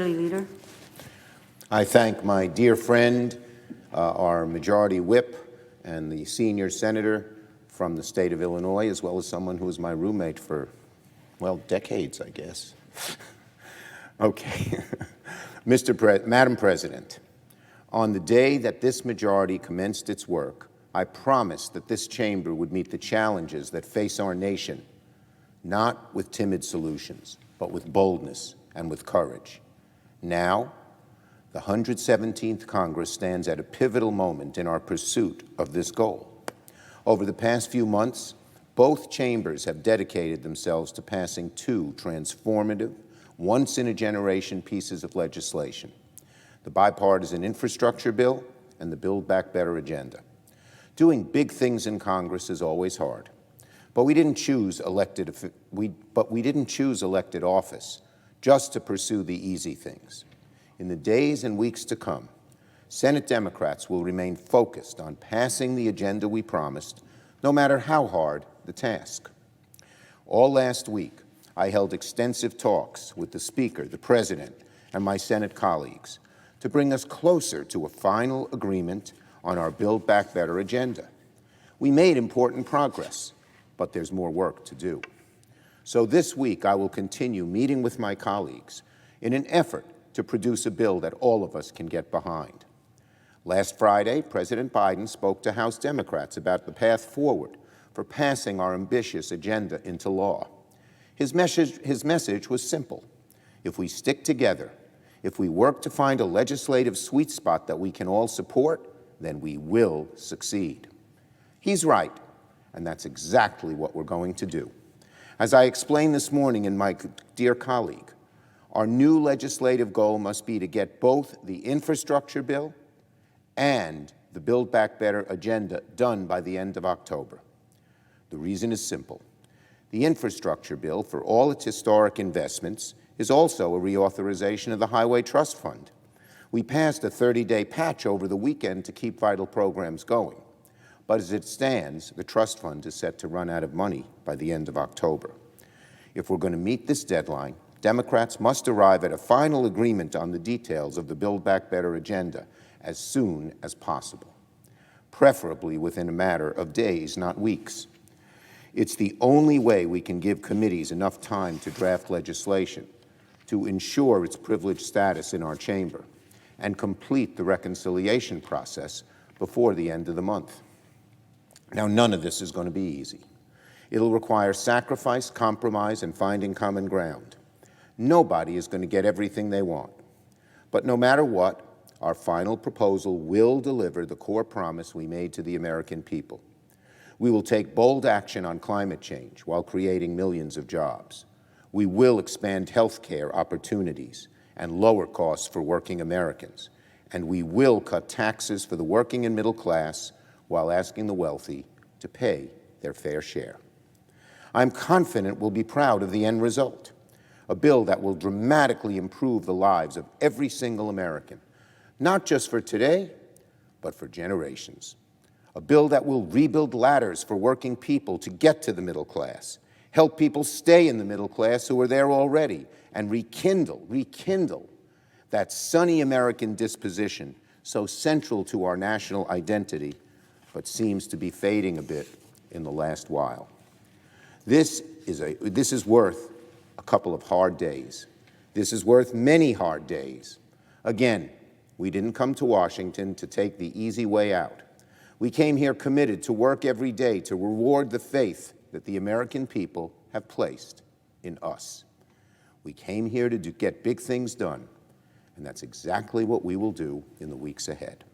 Leader. I thank my dear friend, our Majority Whip, and the senior senator from the state of Illinois, as well as someone who was my roommate for, well, decades, I guess. Okay. Madam President, on the day that this majority commenced its work, I promised that this chamber would meet the challenges that face our nation, not with timid solutions, but with boldness and with courage. Now, the 117th Congress stands at a pivotal moment in our pursuit of this goal. Over the past few months, both chambers have dedicated themselves to passing two transformative, once-in-a-generation pieces of legislation: the bipartisan infrastructure bill and the Build Back Better agenda. Doing big things in Congress is always hard, but we didn't choose elected office just to pursue the easy things. In the days and weeks to come, Senate Democrats will remain focused on passing the agenda we promised, no matter how hard the task. All last week, I held extensive talks with the Speaker, the President, and my Senate colleagues to bring us closer to a final agreement on our Build Back Better agenda. We made important progress, but there's more work to do. So this week, I will continue meeting with my colleagues in an effort to produce a bill that all of us can get behind. Last Friday, President Biden spoke to House Democrats about the path forward for passing our ambitious agenda into law. His message was simple. If we stick together, if we work to find a legislative sweet spot that we can all support, then we will succeed. He's right, and that's exactly what we're going to do. As I explained this morning in my dear colleague, our new legislative goal must be to get both the infrastructure bill and the Build Back Better agenda done by the end of October. The reason is simple. The infrastructure bill, for all its historic investments, is also a reauthorization of the Highway Trust Fund. We passed a 30-day patch over the weekend to keep vital programs going. But as it stands, the trust fund is set to run out of money by the end of October. If we're going to meet this deadline, Democrats must arrive at a final agreement on the details of the Build Back Better agenda as soon as possible, preferably within a matter of days, not weeks. It's the only way we can give committees enough time to draft legislation, to ensure its privileged status in our chamber, and complete the reconciliation process before the end of the month. Now, none of this is going to be easy. It'll require sacrifice, compromise, and finding common ground. Nobody is going to get everything they want. But no matter what, our final proposal will deliver the core promise we made to the American people. We will take bold action on climate change while creating millions of jobs. We will expand health care opportunities and lower costs for working Americans. And we will cut taxes for the working and middle class while asking the wealthy to pay their fair share. I'm confident we'll be proud of the end result, a bill that will dramatically improve the lives of every single American, not just for today, but for generations. A bill that will rebuild ladders for working people to get to the middle class, help people stay in the middle class who are there already, and rekindle that sunny American disposition so central to our national identity, but seems to be fading a bit in the last while. This is worth a couple of hard days. This is worth many hard days. Again, we didn't come to Washington to take the easy way out. We came here committed to work every day to reward the faith that the American people have placed in us. We came here to get big things done, and that's exactly what we will do in the weeks ahead.